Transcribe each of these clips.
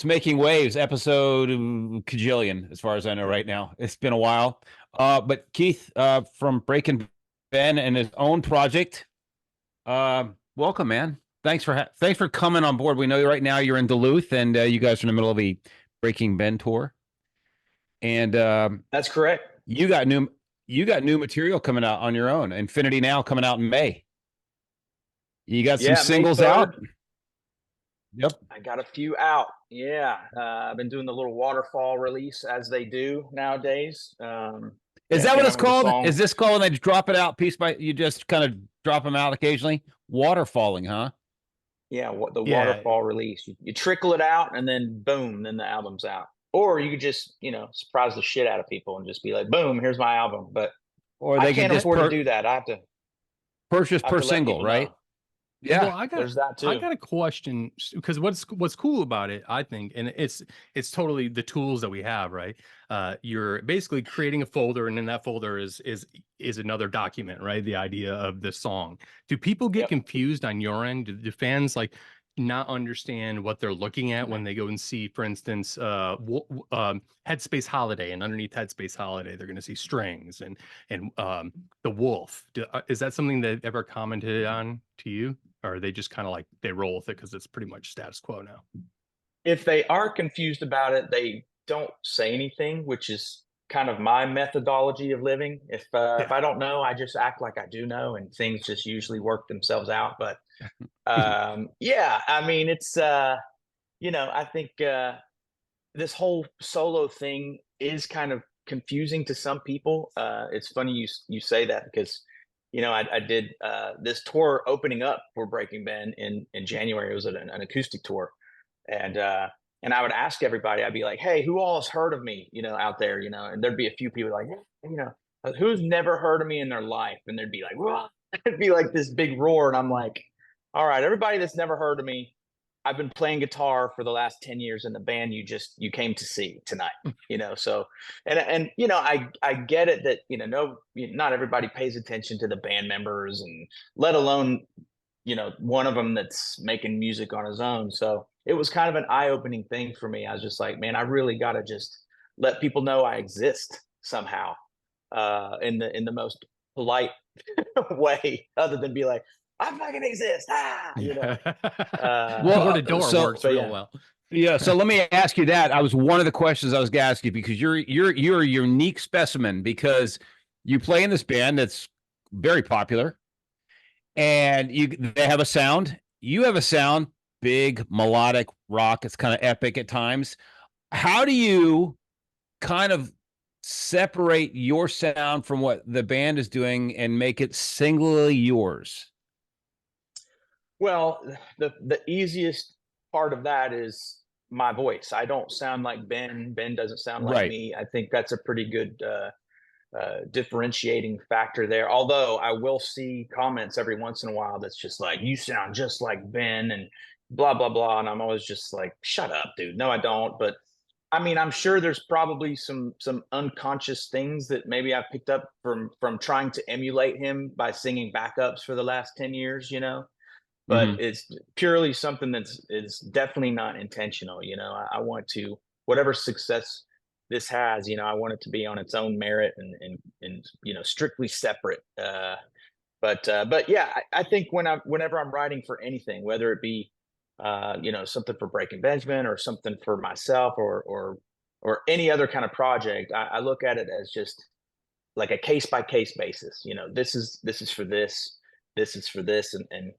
It's making waves, episode cajillion, as far as I know right now. It's been a while. But Keith, from Breaking Ben and his own project, welcome, man. Thanks for coming on board. We know right now you're in Duluth, and you guys are in the middle of the Breaking Ben tour, and That's correct. you got new material coming out on your own. Infinity Now coming out in May. You got some Yeah, May singles out. 3rd. Yep. I got a few out. Yeah. I've been doing the little waterfall release as they do nowadays. Is Yeah, that what came it's out with a called? song. Is this called when they drop it out piece by you just kind of drop them out occasionally? Waterfalling, huh? Yeah, what the Yeah, waterfall release. You trickle it out and then boom, then the album's out. Or you could just, surprise the shit out of people and just be like, boom, here's my album. But Or I they can can't just afford to do that. purchase I have per to let single, people right? know. well, Yeah. There's that I too. got a question because what's cool about it, I think, and it's totally the tools that we have, right? You're basically creating a folder, and in that folder is another document, right? The idea of the song. Do people get Yep. confused on your end? Do fans like not understand what they're looking at when they go and see, for instance, Headspace Holiday, and underneath Headspace Holiday, they're going to see strings and the Wolf. Is that something that ever commented on to you? Or are they just kind of like they roll with it because it's pretty much status quo now? If they are confused about it, they don't say anything, which is kind of my methodology of living. If Yeah. I don't know, I just act like I do know, and things just usually work themselves out. But yeah, I mean, it's I think this whole solo thing is kind of confusing to some people. It's funny you say that because I did this tour opening up for Breaking Ben in January. It was an acoustic tour, and I would ask everybody. I'd be like, "Hey, who all has heard of me? Out there, And there'd be a few people like, who's never heard of me in their life, and there'd be like, "Whoa." It'd be like this big roar, and I'm like, "All right, everybody that's never heard of me, I've been playing guitar for the last 10 years in the band you came to see tonight, so and I get it that no, not everybody pays attention to the band members, and let alone one of them that's making music on his own. So it was kind of an eye-opening thing for me. I was just like, man, I really got to just let people know I exist somehow, in the most polite way, other than be like, I fucking exist. Well, Door to door so- works but real yeah. well. Yeah, so let me ask you that. I was one of the questions I was going to ask you because you're a unique specimen because you play in this band that's very popular, and they have a sound. You have a sound, big melodic rock. It's kind of epic at times. How do you kind of separate your sound from what the band is doing and make it singularly yours? Well, the easiest part of that is my voice. I don't sound like Ben. Ben doesn't sound like Right. me. I think that's a pretty good differentiating factor there. Although I will see comments every once in a while that's just like, you sound just like Ben and blah, blah, blah. And I'm always just like, shut up, dude. No, I don't. But I mean, I'm sure there's probably some unconscious things that maybe I picked up from trying to emulate him by singing backups for the last 10 years, but it's purely something is definitely not intentional. I want to, whatever success this has, I want it to be on its own merit and strictly separate. But yeah, I think whenever I'm writing for anything, whether it be something for Breaking Benjamin or something for myself or any other kind of project, I look at it as just like a case by case basis. This is for this is for this, and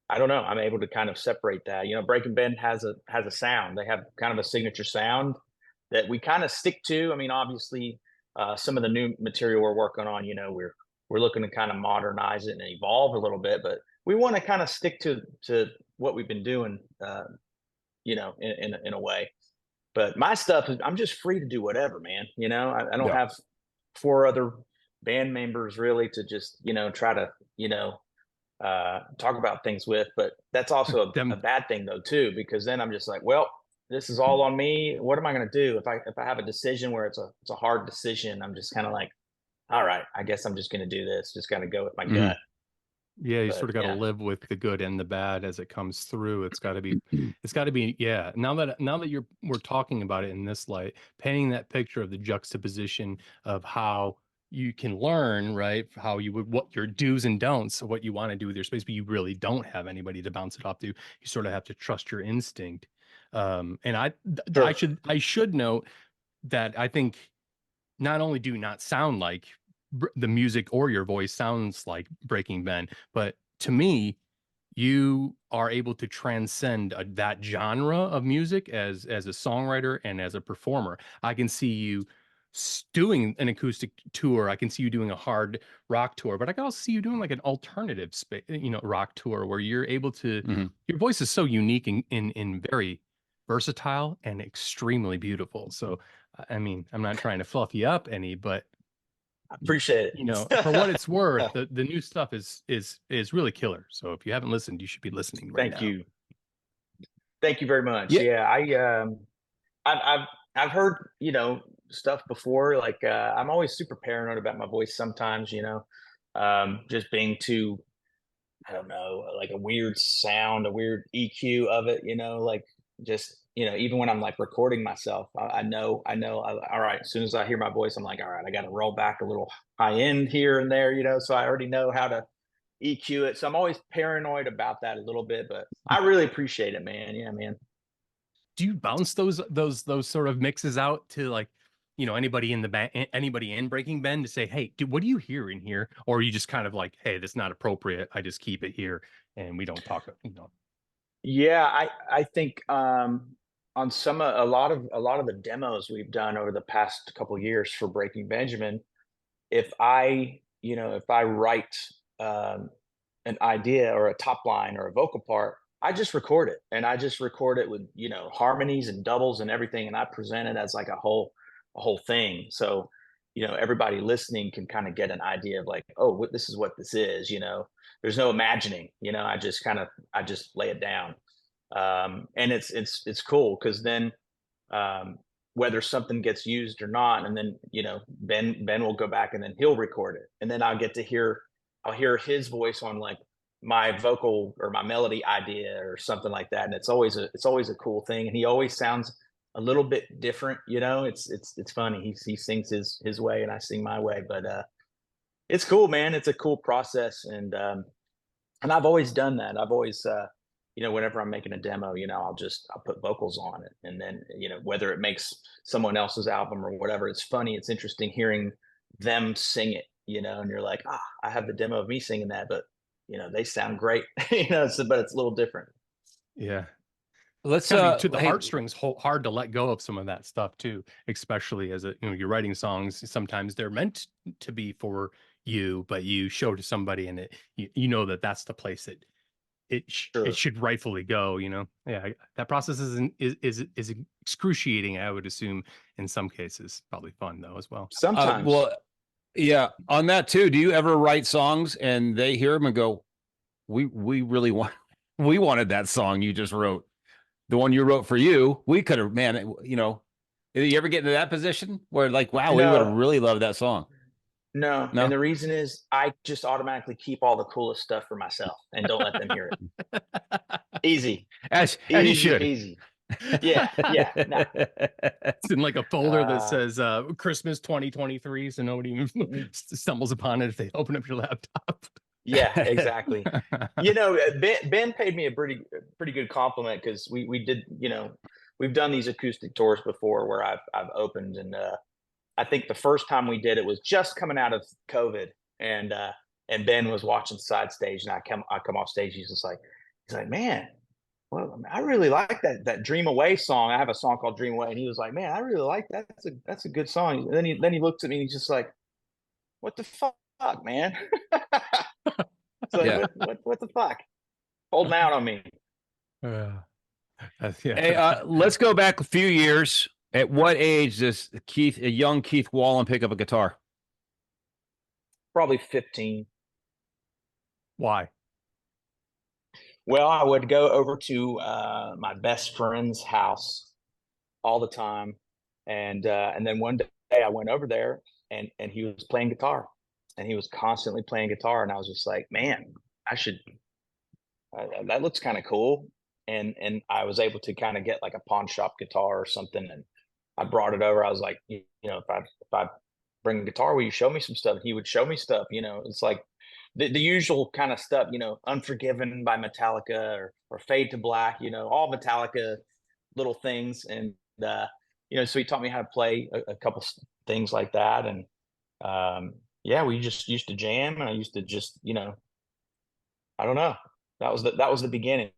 I don't know. I'm able to kind of separate that. Breaking Ben has a sound. They have kind of a signature sound that we kind of stick to. I mean, obviously, some of the new material we're working on, we're looking to kind of modernize it and evolve a little bit, but we want to kind of stick to what we've been doing, in a way. But my stuff is, I'm just free to do whatever, man. I don't Yeah. have four other band members really to just try to talk about things with. But that's also a bad thing though too, because then I'm just like, well, this is all on me. What am I going to do if I have a decision where it's a hard decision? I'm just kind of like, all right, I guess I'm just going to do this. Just got to go with my gut. Yeah, you But sort of got to yeah, live with the good and the bad as it comes through. It's got to be, yeah. Now that we're talking about it in this light, painting that picture of the juxtaposition of how you can learn, right? How you would, what your do's and don'ts, what you want to do with your space, but you really don't have anybody to bounce it off to. You sort of have to trust your instinct. And sure. I should note that I think not only do you not sound like the music or your voice sounds like Breaking Ben, but to me, you are able to transcend that genre of music as a songwriter and as a performer. I can see you doing an acoustic tour. I can see you doing a hard rock tour, but I can also see you doing like an alternative rock tour where you're able to. Mhm. Your voice is so unique and very versatile and extremely beautiful. So, I mean, I'm not trying to fluff you up any, but I appreciate for what it's worth, it. the new stuff is really killer. So if you haven't listened, you should be listening right Thank now. you. Thank you very much. Yeah. Yeah, I've heard, stuff before. Like I'm always super paranoid about my voice sometimes, just being too, I don't know, like a weird sound, a weird EQ of it, like just, even when I'm like recording myself, all right, as soon as I hear my voice, I'm like, all right, I got to roll back a little high end here and there, so I already know how to EQ it. So I'm always paranoid about that a little bit, but I really appreciate it, man. Yeah, man. Do you bounce those sort of mixes out to like, anybody in the band, anybody in Breaking Ben to say, hey, dude, what do you hear in here? Or are you just kind of like, hey, that's not appropriate. I just keep it here and we don't talk. Yeah, I think on a lot of the demos we've done over the past couple years for Breaking Benjamin, if I write an idea or a top line or a vocal part, I just record it, and I just record it with harmonies and doubles and everything, and I present it as like a whole thing. So everybody listening can kind of get an idea of like, oh, this is what this is. There's no imagining. I just lay it down, and it's cool because then whether something gets used or not, and then Ben will go back and then he'll record it, and then I'll hear his voice on like my vocal or my melody idea or something like that, and it's always a cool thing, and he always sounds a little bit different. It's funny. He sings his way and I sing my way, but it's cool, man. It's a cool process, and I've always done that. I've always whenever I'm making a demo, I'll put vocals on it, and then whether it makes someone else's album or whatever. It's funny, it's interesting hearing them sing it, and you're like, I have the demo of me singing that, but they sound great. But it's a little different. Yeah. Let's Gotta be to the hey, heartstrings, hard to let go of some of that stuff too, especially as you're writing songs. Sometimes they're meant to be for you, but you show to somebody and you know that that's the place that it Sure. should rightfully go. Yeah, that process is excruciating. I would assume in some cases, probably fun though as well. Sometimes. well, yeah, on that too. Do you ever write songs and they hear them and go, we really we wanted that song you just wrote, the one you wrote for you. We could have, man, did you ever get into that position where like, wow, we would have No, really loved that song? no. And No? the reason is I just automatically keep all the coolest stuff for myself and don't let them hear it. Easy. As you Easy should. peasy. Yeah, yeah. No. It's in like a folder that Uh, says Christmas 2023, so nobody even stumbles upon it if they open up your laptop. yeah, exactly. Ben paid me a pretty good compliment because we did, we've done these acoustic tours before where I've opened, and I think the first time we did it was just coming out of COVID, and Ben was watching side stage, and I come off stage. He's like, man, well, I really like that Dream Away song. I have a song called Dream Away, and he was like, man, I really like that. That's a good song. And then he looks at me and he's just like, what the fuck, man? So Yeah. what the fuck? Holding out on me. Yeah. Hey, let's go back a few years. At what age does a young Keith Wallen pick up a guitar? Probably 15. Why? Well, I would go over to my best friend's house all the time, and then one day I went over there, and he was playing guitar, and he was constantly playing guitar, and I was just like, man, I should, that looks kind of cool. And I was able to kind of get like a pawn shop guitar or something. And I brought it over. I was like, you know, if I bring a guitar, will you show me some stuff? He would show me stuff, you know, it's like the usual kind of stuff, you know, Unforgiven by Metallica or Fade to Black, you know, all Metallica little things. And, you know, so he taught me how to play a couple things like that. And, yeah, we just used to jam, and I used to just, you know, I don't know. That was the beginning.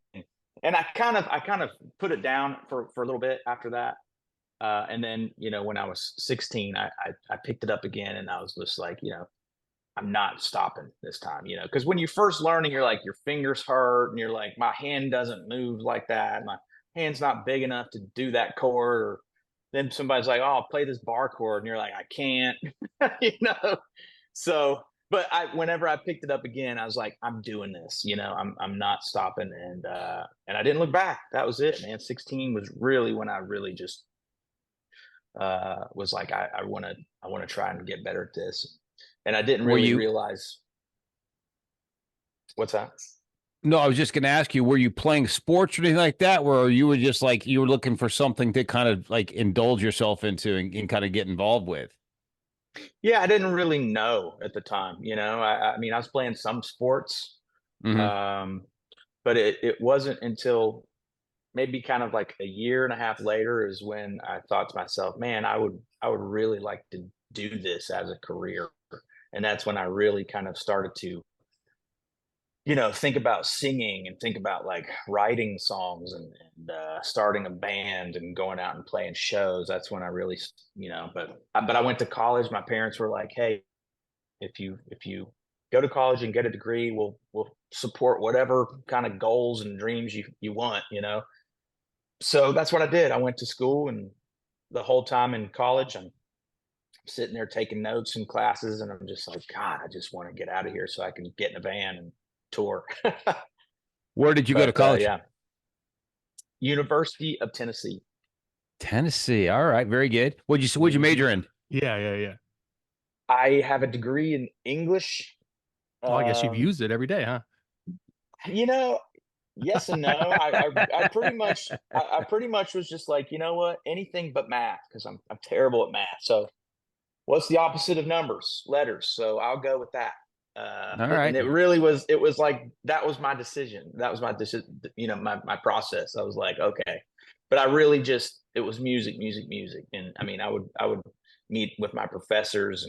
And I kind of put it down for a little bit after that. And then, you know, when I was 16, I picked it up again, and I was just like, you know, I'm not stopping this time, you know, because when you're first learning, you're like, your fingers hurt, and you're like, my hand doesn't move like that. My hand's not big enough to do that chord. Or then somebody's like, oh, I'll play this bar chord, and you're like, I can't, you know. So, but whenever I picked it up again, I was like, I'm doing this, you know, I'm not stopping. And I didn't look back. That was it, man. 16 was really when I really just was like, I want to try and get better at this. And I didn't really realize. What's that? No, I was just going to ask you, were you playing sports or anything like that, where you were just like, you were looking for something to kind of like indulge yourself into and kind of get involved with? Yeah, I didn't really know at the time, you know. I mean, I was playing some sports, Mm-hmm. but it wasn't until maybe kind of like a year and a half later is when I thought to myself, man, I would really like to do this as a career. And that's when I really kind of started to, you know, think about singing and think about like writing songs and starting a band and going out and playing shows. That's when I really, you know, but I went to college. My parents were like, hey, if you go to college and get a degree, we'll support whatever kind of goals and dreams you want, you know. So that's what I did. I went to school, and the whole time in college, I'm sitting there taking notes in classes, and I'm just like, God, I just want to get out of here so I can get in a van and tour. Where did you go to college? Yeah, University of Tennessee. Tennessee. All right, very good. What'd you major in? Yeah. I have a degree in English. Well, I guess you've used it every day, huh? You know, yes and no. I pretty much I pretty much was just like, you know what, anything but math, because I'm terrible at math. So what's the opposite of numbers? Letters. So I'll go with that. All right. And it was like, that was my decision. That was my decision, you know, my process. I was like, okay. But I really just, it was music. And I mean, I would meet with my professors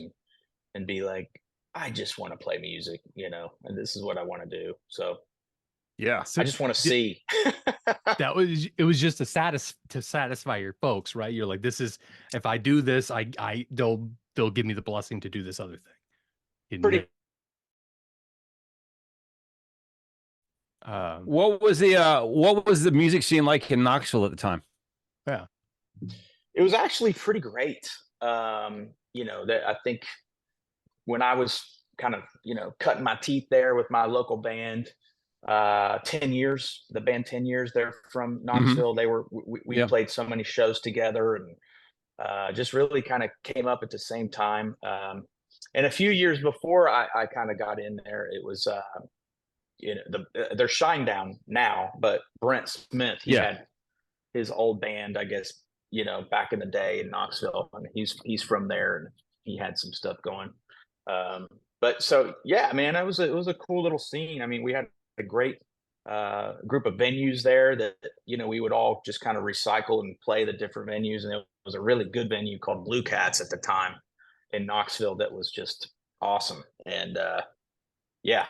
and be like, I just want to play music, you know, and this is what I want to do. So Yeah. I just want to see. It was just to satisfy your folks, right? You're like, this is, if I do this, they'll give me the blessing to do this other thing. Pretty. What was the music scene like in Knoxville at the time? Yeah, it was actually pretty great. You know, that I think when I was kind of, you know, cutting my teeth there with my local band, 10 years, the band 10 years, they're from Knoxville. We played so many shows together, and just really kind of came up at the same time. And a few years before I kind of got in there, it was, you know, they're Shinedown now, but Brent Smith, he had his old band, I guess, you know, back in the day in Knoxville. I mean, he's from there, and he had some stuff going. But so, yeah, man, it was a cool little scene. I mean, we had a great group of venues there that, you know, we would all just kind of recycle and play the different venues. And it was a really good venue called Blue Cats at the time in Knoxville that was just awesome. And yeah,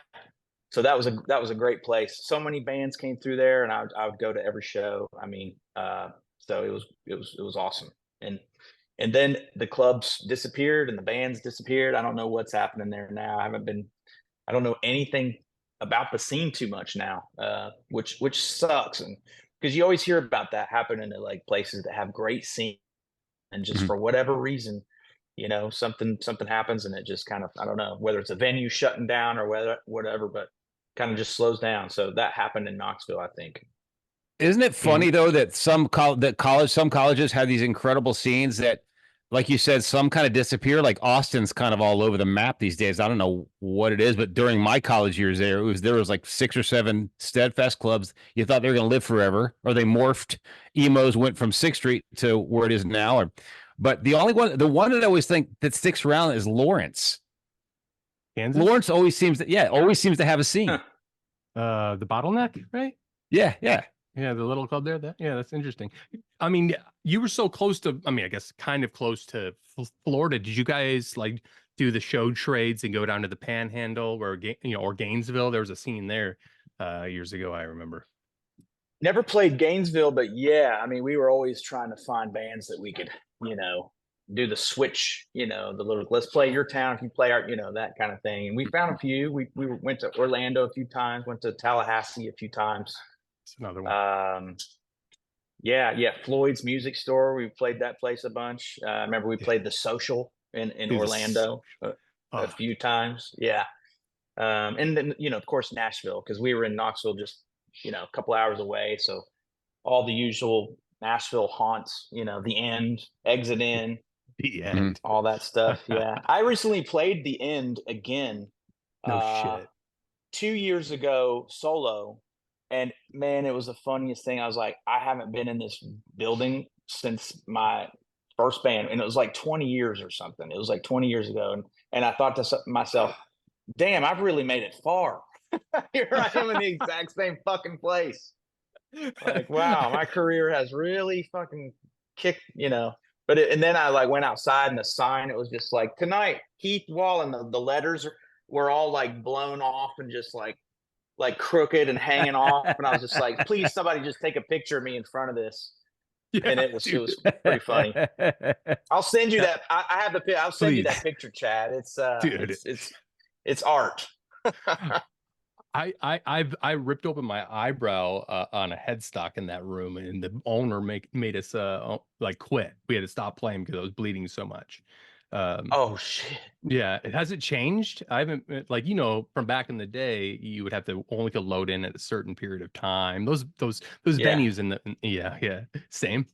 so that was a great place. So many bands came through there, and I would go to every show. I mean, so it was awesome. And then the clubs disappeared and the bands disappeared. I don't know what's happening there now. I don't know anything about the scene too much now, which sucks. And because you always hear about that happening in like places that have great scene, and just for whatever reason, you know, something happens, and it just kind of, I don't know whether it's a venue shutting down or whatever, but kind of just slows down. So that happened in Knoxville, I think. Isn't it funny though that some colleges have these incredible scenes that like you said, some kind of disappear. Like Austin's kind of all over the map these days. I don't know what it is, but during my college years there was like 6 or 7 Steadfast clubs. You thought they were going to live forever, or they morphed. Emos went from 6th Street to where it is now. But the one that I always think that sticks around is Lawrence. Kansas? Lawrence always seems to have a scene. The Bottleneck, right? Yeah, yeah. Yeah, the little club there. That's interesting. I mean, you were so close to, I mean, I guess kind of close to Florida. Did you guys like do the show trades and go down to the Panhandle or Gainesville? There was a scene there years ago, I remember. Never played Gainesville, but yeah, I mean, we were always trying to find bands that we could, do the switch, the little, let's play your town if you play our, that kind of thing. And we found a few. We went to Orlando a few times, went to Tallahassee a few times. That's another one. Yeah. Floyd's Music Store. We played that place a bunch. I remember we played the Social in Orlando a few times. Yeah. And then, of course, Nashville, because we were in Knoxville just, a couple hours away. So all the usual Nashville haunts, the End, Exit In, the End, all that stuff. Yeah. I recently played the End again. No shit. 2 years ago solo. And man, it was the funniest thing. I was like, I haven't been in this building since my first band. And it was like 20 years or something. It was like 20 years ago. And I thought to myself, damn, I've really made it far. Here I am in the exact same fucking place. Like, wow, my career has really fucking kicked, But and then I like went outside and the sign, it was just like, tonight, Keith Wallen, the letters were all like blown off and just like crooked and hanging off. And I was just like, please, somebody just take a picture of me in front of this. Yeah, and it was pretty funny. I'll send you that. I have the I'll send you that picture, Chad. It's dude, it's art. I ripped open my eyebrow on a headstock in that room, and the owner made us like quit. We had to stop playing because I was bleeding so much. Oh shit. Yeah, has it changed? I haven't, like, from back in the day, you would have to only could load in at a certain period of time. Those venues yeah, same.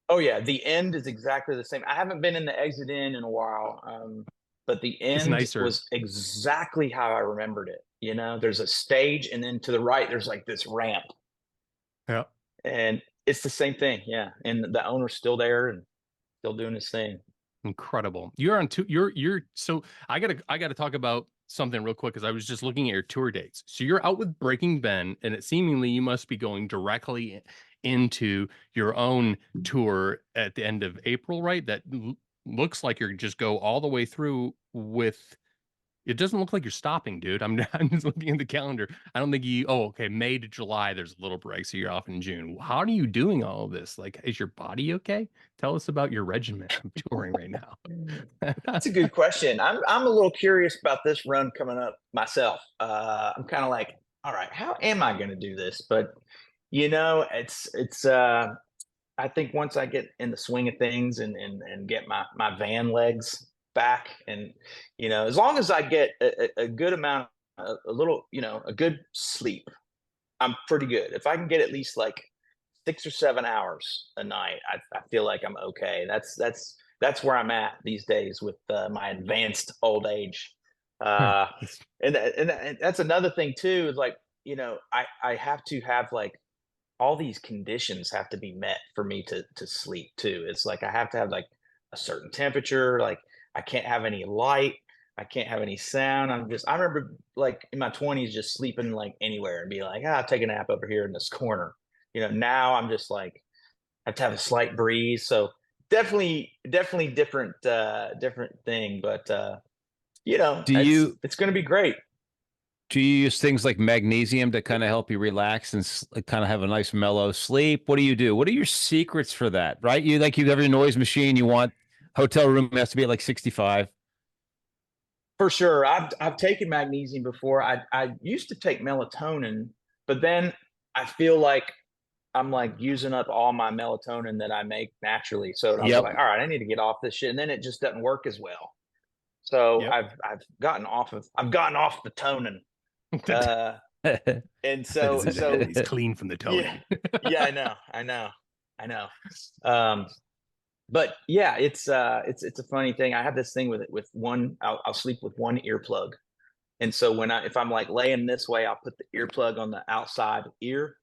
Oh yeah, the End is exactly the same. I haven't been in the Exit In a while, but the End was exactly how I remembered it. There's a stage, and then to the right there's like this ramp. Yeah, and it's the same thing. Yeah, and the owner's still there and still doing his thing. Incredible. You're on you're so I gotta talk about something real quick, because I was just looking at your tour dates. So you're out with Breaking Ben, and it seemingly you must be going directly into your own tour at the end of April, right? That looks like you're just go all the way through with. It doesn't look like you're stopping, dude. I'm just looking at the calendar. I don't think okay, May to July, there's a little break, so you're off in June. How are you doing all of this? Like, is your body okay? Tell us about your regimen of touring right now. That's a good question. I'm a little curious about this run coming up myself. I'm kind of like, all right, how am I going to do this? But it's I think once I get in the swing of things and get my van legs back, and as long as I get a good amount, a good sleep, I'm pretty good. If I can get at least like 6 or 7 hours a night, I feel like I'm okay. That's where I'm at these days with my advanced old age. And that's another thing too, is like, I have to have like all these conditions have to be met for me to sleep too. It's like I have to have like a certain temperature, like I can't have any light. I can't have any sound. I remember like in my 20s, just sleeping like anywhere and be like, I'll take a nap over here in this corner. Now I'm just like, I have to have a slight breeze. So definitely different thing, but it's going to be great. Do you use things like magnesium to kind of help you relax and kind of have a nice mellow sleep? What do you do? What are your secrets for that? Right? You have your noise machine. You want hotel room has to be at like 65. For sure. I've taken magnesium before. I used to take melatonin, but then I feel like I'm like using up all my melatonin that I make naturally. So I was like, all right, I need to get off this shit. And then it just doesn't work as well. So I've gotten off the tonin. And so it's clean from the tonin. Yeah, I know. But yeah, it's a funny thing. I have this thing with one. I'll sleep with one earplug, and so if I'm like laying this way, I'll put the earplug on the outside ear,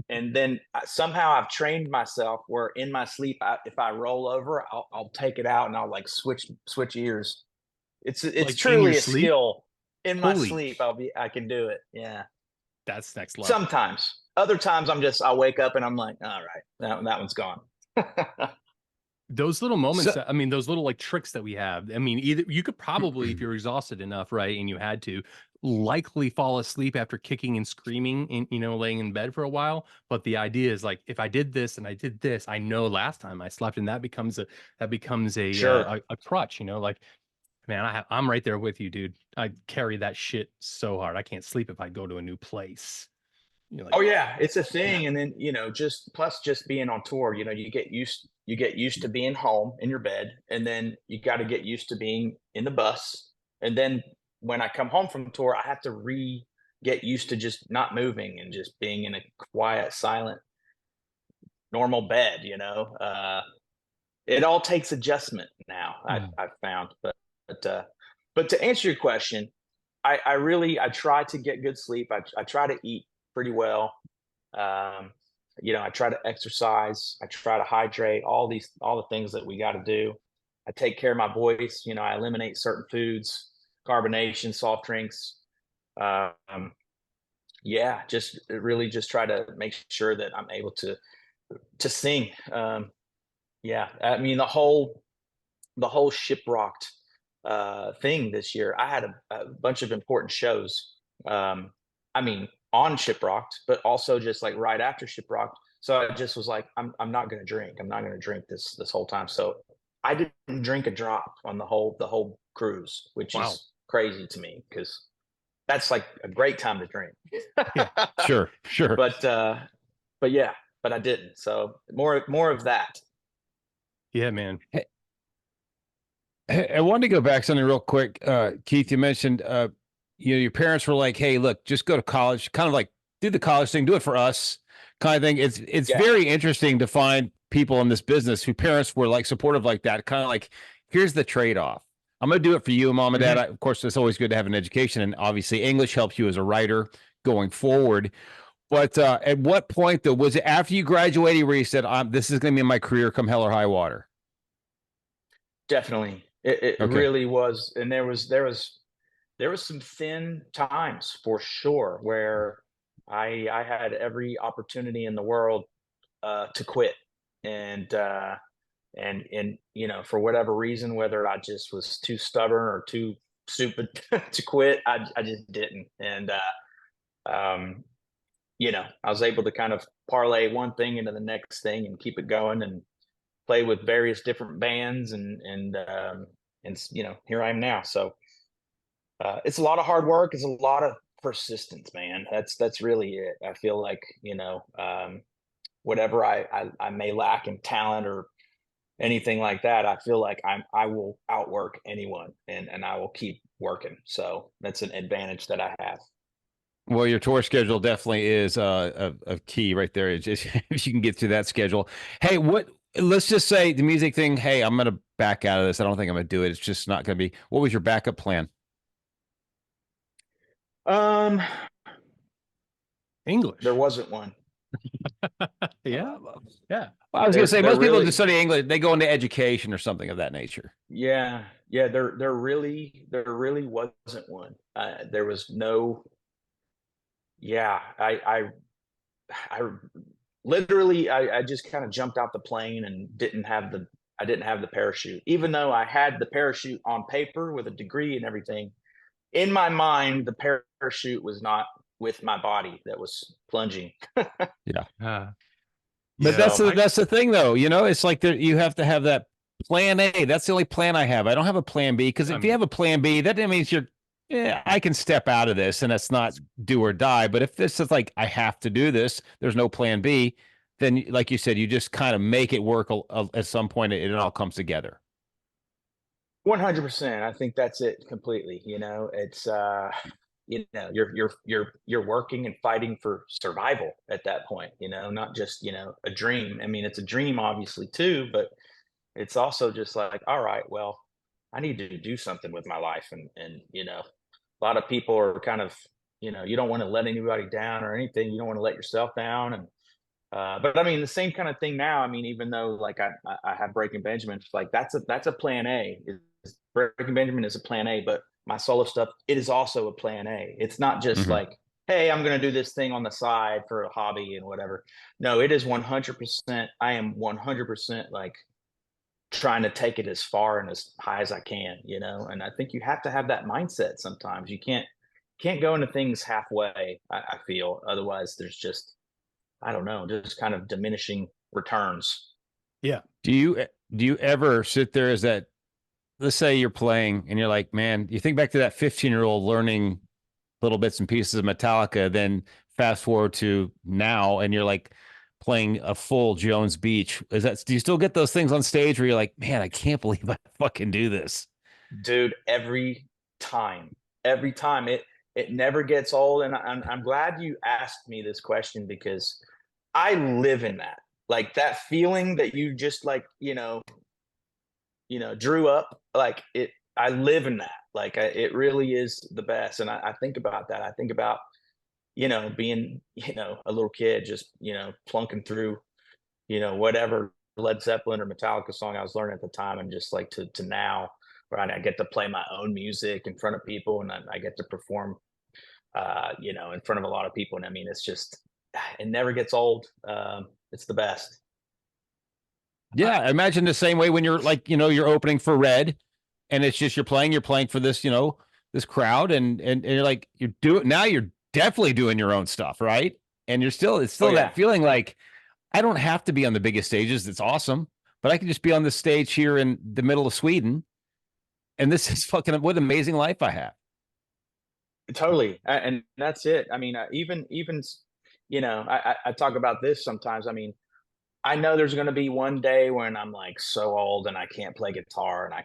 and then somehow I've trained myself where in my sleep, if I roll over, I'll take it out and I'll like switch ears. It's Like in your truly a sleep? skill. In my Holy sleep, I can do it. Yeah. That's next level. Sometimes. Other times I'll wake up and I'm like, all right, that one's gone. Those little moments, So- I mean, those little like tricks that we have. I mean, either you could probably, if you're exhausted enough, right, and you had to, likely fall asleep after kicking and screaming and laying in bed for a while. But the idea is like, if I did this and I did this, I know last time I slept, and that becomes a Sure. a crutch. Like, man, I'm right there with you, dude. I carry that shit so hard. I can't sleep if I go to a new place. You're like, Oh yeah, it's a thing. And then, just being on tour, you get used to being home in your bed, and then you got to get used to being in the bus. And then when I come home from tour, I have to get used to just not moving and just being in a quiet, silent, normal bed, it all takes adjustment now. I've found, but to answer your question, I try to get good sleep. I try to eat pretty well. I try to exercise. I try to hydrate. All the things that we got to do. I take care of my voice. I eliminate certain foods, carbonation, soft drinks. Just really just try to make sure that I'm able to sing. I mean the whole shiprocked thing this year. I had a bunch of important shows. I mean, on Shiprocked, but also just like right after Shiprocked. So I just was like, I'm not going to drink. I'm not going to drink this whole time. So I didn't drink a drop on the whole cruise, which wow. is crazy to me because that's like a great time to drink. Yeah, sure. But I didn't. So more of that. Yeah, man. I wanted to go back to something real quick. Keith, you mentioned, your parents were like, "Hey, look, just go to college, kind of like do the college thing, do it for us," kind of thing. It's very interesting to find people in this business who parents were like supportive like that, kind of like, here's the trade-off. I'm going to do it for you, mom and dad. Of course, it's always good to have an education, and obviously English helps you as a writer going forward. But at what point, though, was it after you graduated where you said, this is going to be my career come hell or high water? Definitely. It Okay. really was. And there was some thin times for sure where I had every opportunity in the world to quit. And for whatever reason, whether I just was too stubborn or too stupid to quit, I just didn't. And I was able to kind of parlay one thing into the next thing and keep it going and play with various different bands and here I am now. So it's a lot of hard work. It's a lot of persistence, man. That's really it. I feel like, whatever I may lack in talent or anything like that, I feel like I will outwork anyone and I will keep working. So that's an advantage that I have. Well, your tour schedule definitely is a key right there. It's just if you can get through that schedule. Hey, let's just say the music thing. Hey, I'm going to back out of this. I don't think I'm going to do it. It's just not going to be. What was your backup plan? English. There wasn't one. Yeah. Well, I was going to say most people just study English. They go into education or something of that nature. Yeah. There really wasn't one. There was no. Yeah, I literally I just kind of jumped out the plane and didn't have the parachute, even though I had the parachute on paper with a degree and everything. In my mind, the parachute was not with my body that was plunging. Yeah. But that's the thing, though. It's like you have to have that plan A. That's the only plan I have. I don't have a plan B because if you have a plan B, that means I can step out of this and that's not do or die. But if this is like, I have to do this, there's no plan B, then like you said, you just kind of make it work at some point. It all comes together. 100%. I think that's it completely. It's you're working and fighting for survival at that point, not just, a dream. I mean, it's a dream obviously too, but it's also just like, all right, well, I need to do something with my life. And, a lot of people are kind of, you don't want to let anybody down or anything. You don't want to let yourself down. And, but I mean, the same kind of thing now. I mean, even though like I have Breaking Benjamin, it's like that's a plan A. Breaking Benjamin is a plan A, but my solo stuff, it is also a plan A. It's not just Mhm. like, hey, I'm going to do this thing on the side for a hobby and whatever. No, it is 100%. I am 100% like trying to take it as far and as high as I can, and I think you have to have that mindset sometimes. You can't go into things halfway, I feel. Otherwise there's just, I don't know, just kind of diminishing returns. Yeah. Do you ever sit there as that, let's say you're playing and you're like, man, you think back to that 15-year-old learning little bits and pieces of Metallica, then fast forward to now and you're like playing a full Jones Beach. Do you still get those things on stage where you're like, man, I can't believe I fucking do this? Dude, every time it never gets old. And I'm glad you asked me this question, because I live in that, like that feeling that you just like, drew up, like it. I live in that. Like it really is the best. And I think about that. I think about, being, a little kid, just, plunking through, whatever Led Zeppelin or Metallica song I was learning at the time, and just like to now, where I get to play my own music in front of people, and I get to perform, in front of a lot of people. And I mean, it's just, it never gets old. It's the best. Yeah, I imagine the same way when you're like, you're opening for Red, and it's just you're playing for this, this crowd, and you're like, you're definitely doing your own stuff, right? And it's still Oh yeah. that feeling like I don't have to be on the biggest stages. It's awesome, but I can just be on the stage here in the middle of Sweden, and this is fucking what an amazing life I have. Totally. And that's it. I mean, even, I talk about this sometimes. I mean, I know there's going to be one day when I'm like so old and I can't play guitar and I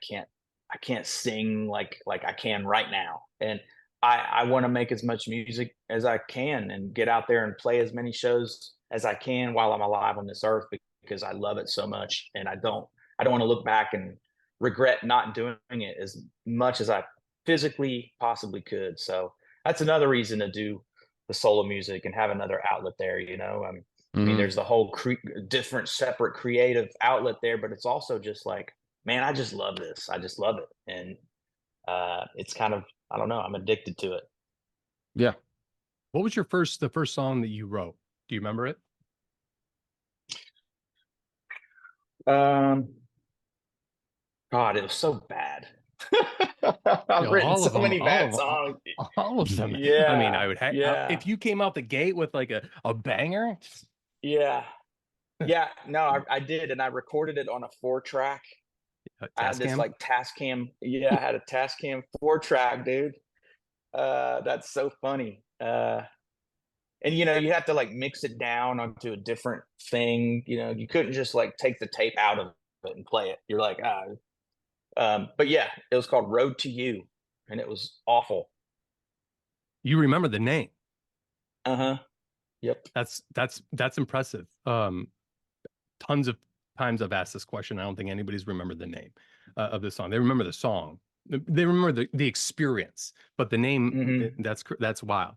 can't sing like I can right now. And I want to make as much music as I can and get out there and play as many shows as I can while I'm alive on this earth, because I love it so much. And I don't want to look back and regret not doing it as much as I physically possibly could. So that's another reason to do the solo music and have another outlet there. I mean, Mhm. there's the whole different, separate creative outlet there, but it's also just like, man, I just love this. I just love it, and it's kind of, I don't know, I'm addicted to it. Yeah. What was the first song that you wrote? Do you remember it? Um, God, it was so bad. I've Yeah, written all so of them, many bad songs. all of them. I mean, Yeah, I would yeah, if you came out the gate with like a banger. yeah, yeah. No, I did, and I recorded it on a 4-track. I had Task this cam. like Tascam. Yeah, I had a Tascam 4-track, dude. That's so funny. And you have to like mix it down onto a different thing. You couldn't just like take the tape out of it and play it. You're like, but yeah, it was called Road to You, and it was awful. You remember the name? Uh-huh. Yep. That's impressive. Tons of times I've asked this question. I don't think anybody's remembered the name of the song. They remember the song. They remember the experience, but the name, Hmm. that's wild.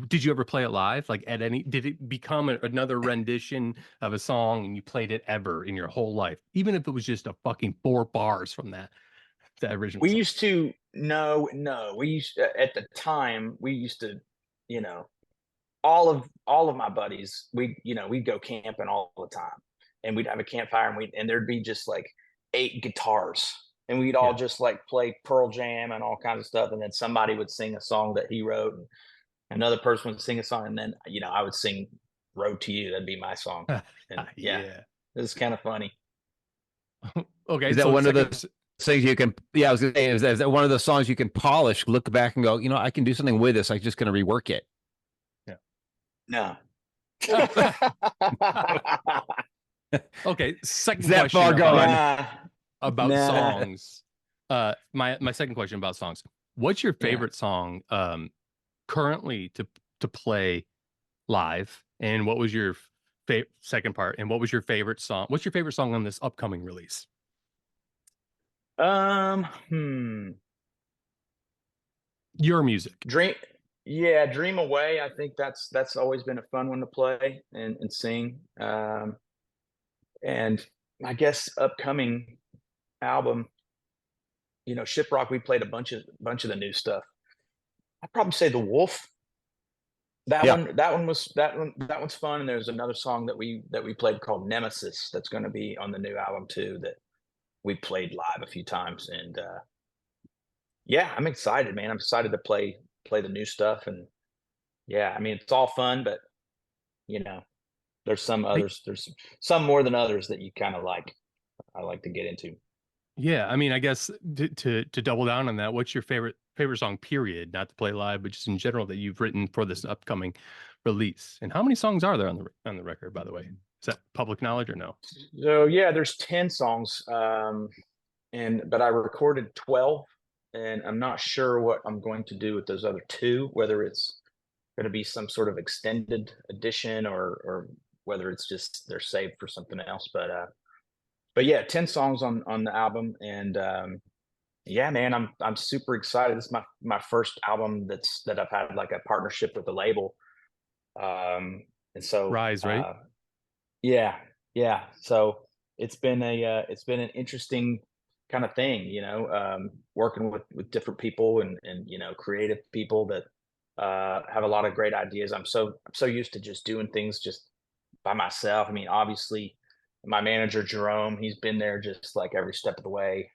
Did you ever play it live? Like did it become another rendition of a song and you played it ever in your whole life? Even if it was just a fucking 4 bars from that original We song. used to no, we used at the time, we used to, you know, all of my buddies, we'd go camping all the time, and we'd have a campfire, and there'd be just like 8 guitars, and we'd all Yeah. just like play Pearl Jam and all kinds of stuff, and then somebody would sing a song that he wrote, and another person would sing a song, and then I would sing Road to You. That'd be my song. And yeah, Yeah. it was kind of funny. Okay. Is that So the one of second, those things you can? Yeah, I was gonna say, is that one of those songs you can polish, look back, and go, I can do something with this. I'm just gonna rework it. No. okay. It's Second that far question gone. Nah, about nah. songs. My second question about songs. What's your Yeah. favorite song currently to play live? And what was your second part? And what was your favorite song? What's your favorite song on this upcoming release? Hmm. Your music. Dream Away. I think that's always been a fun one to play and sing. And I guess upcoming album, Shiprock, we played a bunch of the new stuff. I'd probably say The Wolf. That one's fun. And there's another song that we played called Nemesis that's going to be on the new album too, that we played live a few times. And yeah, I'm excited, man. I'm excited to play the new stuff. And yeah, I mean, it's all fun, but there's some others, there's some more than others that you kind of I like to get into. Yeah, I mean, I guess to double down on that, what's your favorite song, period, not to play live, but just in general, that you've written for this upcoming release? And how many songs are there on the record, by the way? Is that public knowledge or no? So yeah, there's 10 songs, but I recorded 12, and I'm not sure what I'm going to do with those other 2, whether it's going to be some sort of extended edition or whether it's just they're saved for something else. But yeah, 10 songs on the album. And yeah, man, I'm super excited. This is my first album that I've had like a partnership with the label. And so Rise, right? Yeah. So it's been an interesting kind of thing, working with different people and creative people that have a lot of great ideas. I'm so used to just doing things just by myself. I mean, obviously my manager Jerome, he's been there just like every step of the way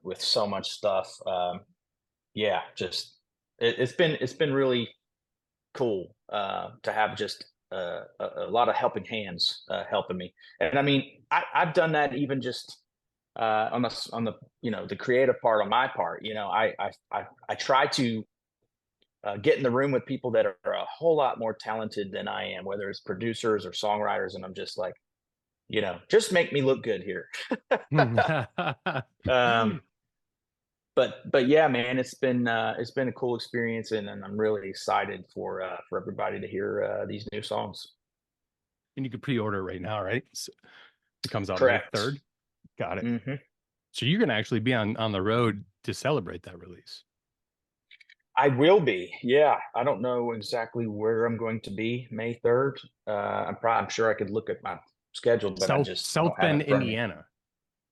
with so much stuff. Yeah, just it's been really cool to have just a lot of helping hands helping me. And I mean, I've done that even just on the the creative part on my part. I try to get in the room with people that are a whole lot more talented than I am, whether it's producers or songwriters, and I'm just like, just make me look good here. But yeah, man, it's been a cool experience, and I'm really excited for everybody to hear these new songs. And you can pre-order right now, right? So it comes out Correct. May 3rd. Got it. Mm-hmm. So you're going to actually be on the road to celebrate that release. I will be. Yeah. I don't know exactly where I'm going to be May 3rd. I'm sure I could look at my schedule, but South Bend, Indiana.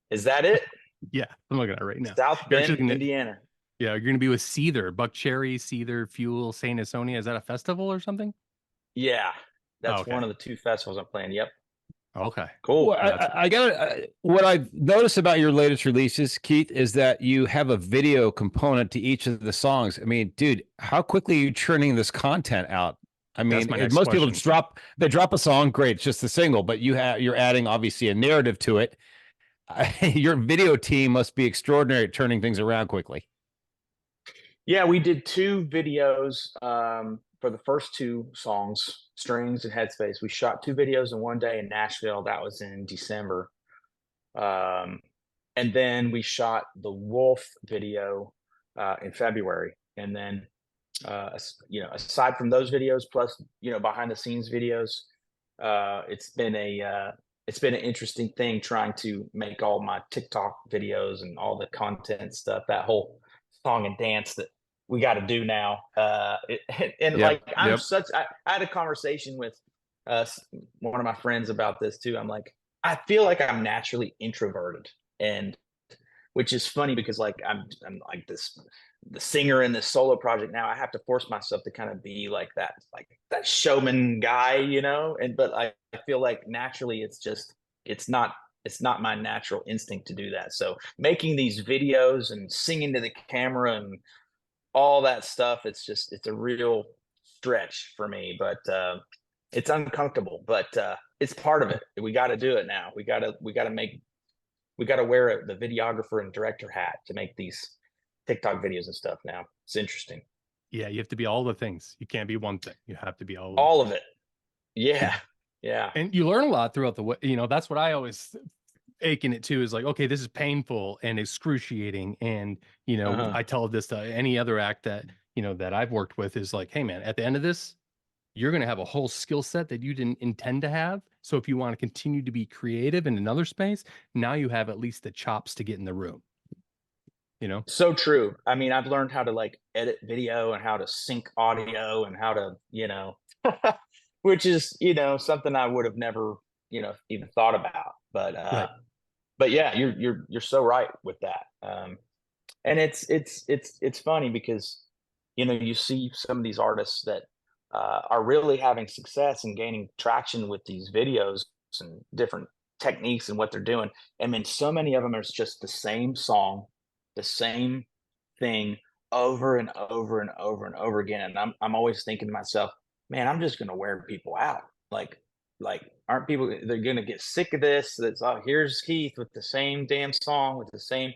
Is that it? Yeah, I'm looking at it right now. South Bend, Indiana. Yeah, you're going to be with Seether, Buck Cherry, Seether, Fuel, Saint Asonia. Is that a festival or something? Yeah, that's one of the 2 festivals I'm playing. Yep. Okay, cool. Well, I got what I've noticed about your latest releases, Keith, is that you have a video component to each of the songs. I mean, dude, how quickly are you churning this content out? I mean, most people drop a song, great, it's just a single, but you're adding obviously a narrative to it. Your video team must be extraordinary at turning things around quickly. Yeah, we did 2 videos for the first 2 songs, Strings and Headspace. We shot 2 videos in one day in Nashville. That was in December. And then we shot the Wolf video in February. And then, aside from those videos, plus, behind the scenes videos, it's been an interesting thing trying to make all my TikTok videos and all the content stuff, that whole song and dance that we got to do now. I had a conversation with one of my friends about this too. I'm like, I feel like I'm naturally introverted, and which is funny because like I'm like the singer in this solo project now. I have to force myself to kind of be like that showman guy, but I feel like naturally it's not my natural instinct to do that. So making these videos and singing to the camera and all that stuff, it's a real stretch for me, but it's uncomfortable, but it's part of it. We got to do it now. We got to wear the videographer and director hat to make these TikTok videos and stuff now. It's interesting. Yeah, you have to be all the things. You can't be one thing. You have to be all of it. Yeah. And you learn a lot throughout the way. That's what I always ache in it too, is like, okay, this is painful and excruciating. And, I tell this to any other act that, that I've worked with, is like, hey man, at the end of this, you're going to have a whole skill set that you didn't intend to have. So if you want to continue to be creative in another space, now you have at least the chops to get in the room. you know? So true. I mean, I've learned how to like edit video and how to sync audio and how to, which is, something I would have never, even thought about. Right. But yeah, you're so right with that. And it's funny because, you see some of these artists that are really having success and gaining traction with these videos and different techniques and what they're doing. And then so many of them are just the same song, the same thing over and over and over and over again. And I'm always thinking to myself, man, I'm just gonna wear people out. Like aren't people, they're gonna get sick of this? That's, oh, here's Keith with the same damn song with the same,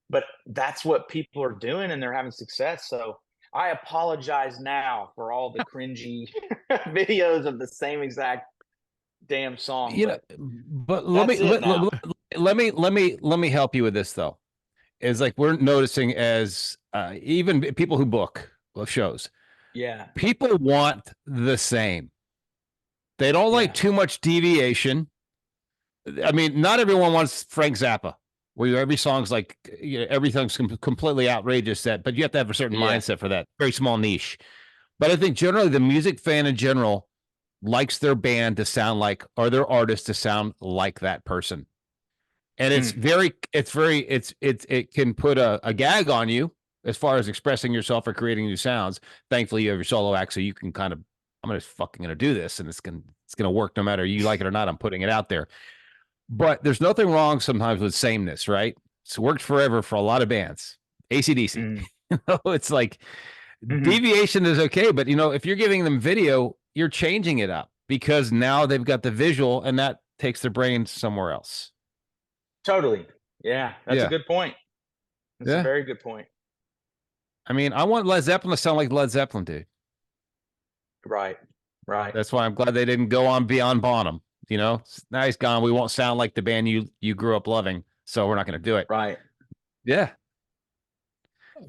but that's what people are doing and they're having success. So I apologize now for all the cringy videos of the same exact damn song. But let me help you with this though. Is like we're noticing as even people who book shows, Yeah, people want the same. They don't like too much deviation. I mean, not everyone wants Frank Zappa, where every song's like, everything's completely outrageous. But you have to have a certain mindset for that. Very small niche. But I think generally the music fan in general likes their band to sound like, or their artist to sound like that person. And it can put a gag on you as far as expressing yourself or creating new sounds. Thankfully, you have your solo act, so you can kind of, I'm just fucking gonna do this, and it's gonna work no matter you like it or not. I'm putting it out there. But there's nothing wrong sometimes with sameness, right? It's worked forever for a lot of bands. AC/DC. It's like deviation is okay, but if you're giving them video, you're changing it up because now they've got the visual, and that takes their brain somewhere else. Totally. Yeah, that's a good point. That's a very good point. I mean, I want Led Zeppelin to sound like Led Zeppelin, dude. Right. That's why I'm glad they didn't go on beyond Bonham. Now he's gone. We won't sound like the band you grew up loving, so we're not going to do it. Right. Yeah.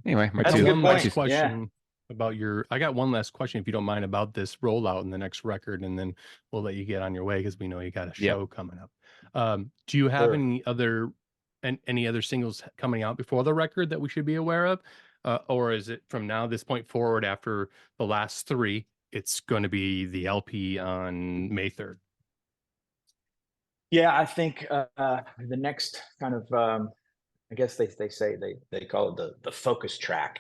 Anyway, I got one last question about I got one last question, if you don't mind, about this rollout in the next record, and then we'll let you get on your way because we know you got a show coming up. Do you have any other singles coming out before the record that we should be aware of? Or is it from this point forward, after the last 3, it's going to be the LP on May 3rd? Yeah, I think the next kind of, I guess they say they call it the focus track.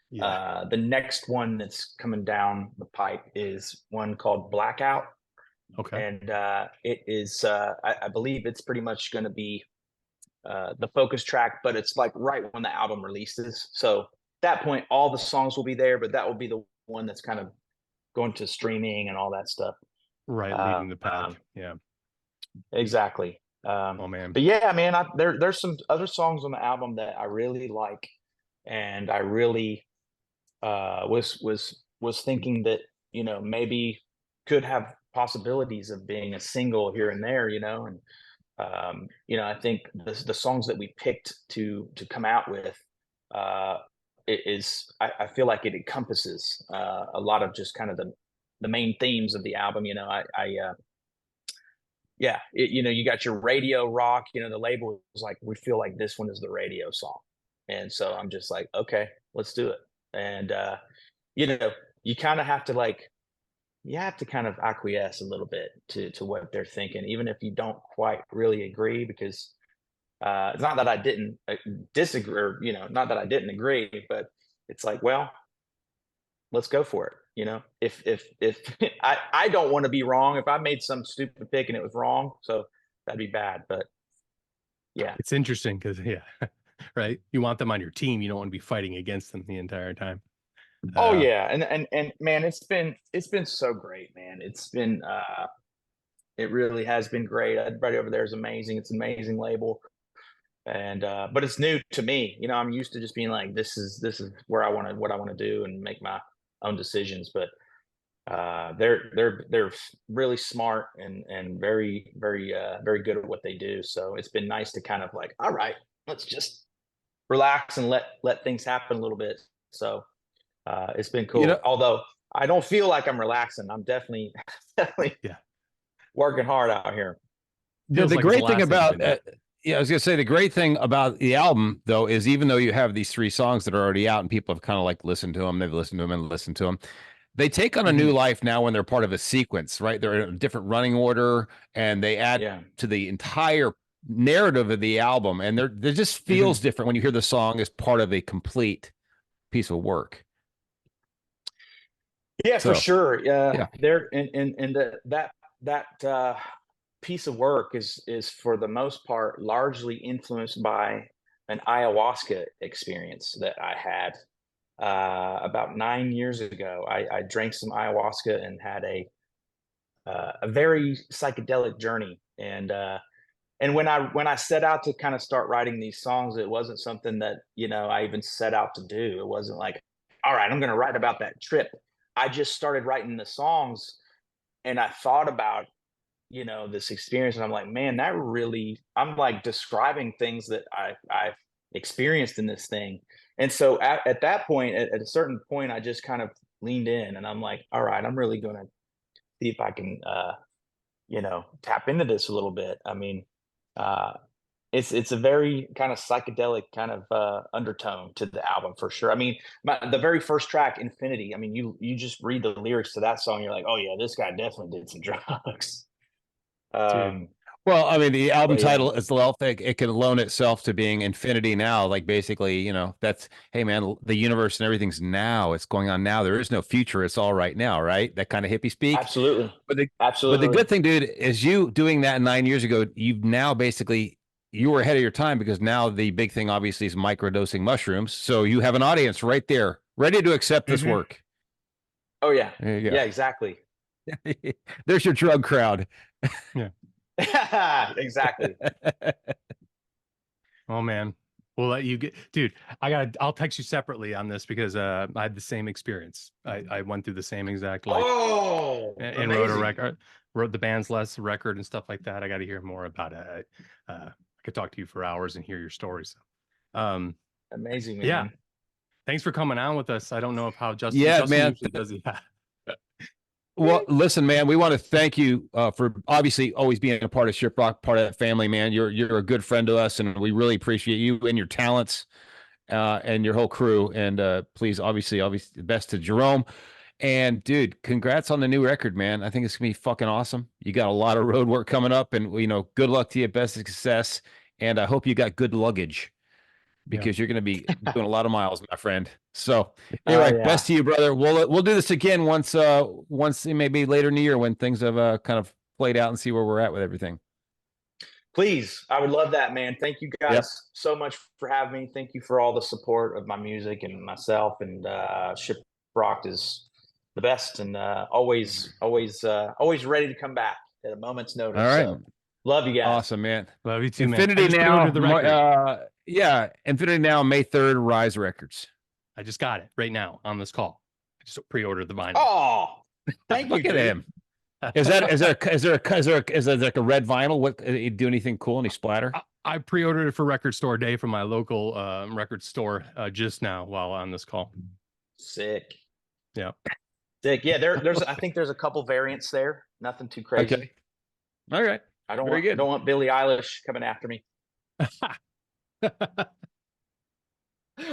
Yeah. The next one that's coming down the pipe is one called Blackout. Okay. And it is, I believe it's pretty much going to be the focus track, but it's like right when the album releases. So at that point, all the songs will be there, but that will be the one that's kind of going to streaming and all that stuff. Right, leading the path. Yeah. Exactly. Oh man. But yeah, man, there's some other songs on the album that I really like, and I really was thinking that maybe could have possibilities of being a single here and there, and I think the songs that we picked to come out with I feel like it encompasses a lot of just kind of the main themes of the album. You got your radio rock, the label was like, we feel like this one is the radio song. And so I'm just like, okay, let's do it. And, you kind of have to kind of acquiesce a little bit to what they're thinking, even if you don't quite really agree, because it's not that I didn't disagree, or, not that I didn't agree, but it's like, well, let's go for it. If I don't want to be wrong, if I made some stupid pick and it was wrong, so that'd be bad. But yeah, it's interesting because right, you want them on your team, you don't want to be fighting against them the entire time. Oh yeah, and man, it's been so great, man. It's been it really has been great. Everybody over there is amazing. It's an amazing label. And but it's new to me. I'm used to just being like, this is where what I want to do and make my own decisions. But they're really smart and very very good at what they do. So it's been nice to kind of like, all right, let's just relax and let things happen a little bit. So it's been cool. Although I don't feel like I'm relaxing. I'm definitely working hard out here. The great thing about Yeah, I was gonna say the great thing about the album though is even though you have these 3 songs that are already out and people have kind of like listened to them, they've listened to them and listened to them, they take on a new life now when they're part of a sequence, right? They're in a different running order and they add Yeah. to the entire narrative of the album, and there just feels different when you hear the song as part of a complete piece of work. Yeah, So, for sure. yeah. There and that piece of work is for the most part largely influenced by an ayahuasca experience that I had about 9 years ago. I drank some ayahuasca and had a very psychedelic journey. And when I set out to kind of start writing these songs, it wasn't something that, you know, I even set out to do. It wasn't like, all right, I'm going to write about that trip. I just started writing the songs and I thought about, you know, this experience and I'm like, man, that really, I'm like describing things that I've experienced in this thing. And so at that point, at a certain point, I just kind of leaned in and I'm like, all right, I'm really going to see if I can, you know, tap into this a little bit. I mean, uh, it's a very kind of psychedelic kind of undertone to the album for sure. I mean, the very first track, Infinity. I mean, you just read the lyrics to that song, you're like, oh yeah, this guy definitely did some drugs. Dude. Well, I mean, the album But yeah. title is it can loan itself to being infinity now. Like basically, you know, that's hey man, the universe and everything's now. It's going on now. There is no future. It's all right now, right? That kind of hippie speak. Absolutely. But the Absolutely. good thing, dude, is you doing that 9 years ago, you've now basically you were ahead of your time because now the big thing obviously is microdosing mushrooms. So you have an audience right there ready to accept this work. Oh yeah. There you go. Yeah, exactly. There's your drug crowd. Yeah. Exactly. Oh man, we'll let you get, dude. I'll text you separately on this because I had the same experience. I went through the same exact and wrote a record, wrote the band's last record and stuff like that. I got to hear more about it. I could talk to you for hours and hear your stories. Amazing, man. Yeah. Thanks for coming on with us. I don't know how Justin. Yeah, Justin man. usually does that. Well, listen, man, we want to thank you for obviously always being a part of Shiprock, part of that family, man. You're a good friend to us, and we really appreciate you and your talents and your whole crew. And please, obviously, the best to Jerome. And dude, congrats on the new record, man. I think it's gonna be fucking awesome. You got a lot of road work coming up, and you know, good luck to you, best of success. And I hope you got good luggage because you're going to be doing a lot of miles, my friend. So anyway, best to you, brother. We'll do this again once maybe later in the year when things have kind of played out and see where we're at with everything. Please, I would love that, man. Thank you guys so much for having me. Thank you for all the support of my music and myself. And Shiprock is the best, and always ready to come back at a moment's notice. All right. So, love you guys. Awesome, man. Love you too, Infinity man. now. Infinity now, May 3rd, Rise Records. I just got it right now on this call. I just pre-ordered the vinyl. Oh, thank you. Look at him. Is there like a red vinyl? What do anything cool? Any splatter? I pre-ordered it for Record Store Day from my local record store just now while on this call. Sick. Yeah. Sick. Yeah, there's I think there's a couple variants there. Nothing too crazy. Okay. All right. I don't want Billie Eilish coming after me.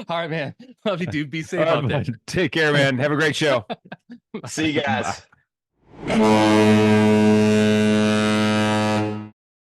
All right, man. Love you, dude. Be safe out there. Take care, man. Have a great show. See you guys. Bye.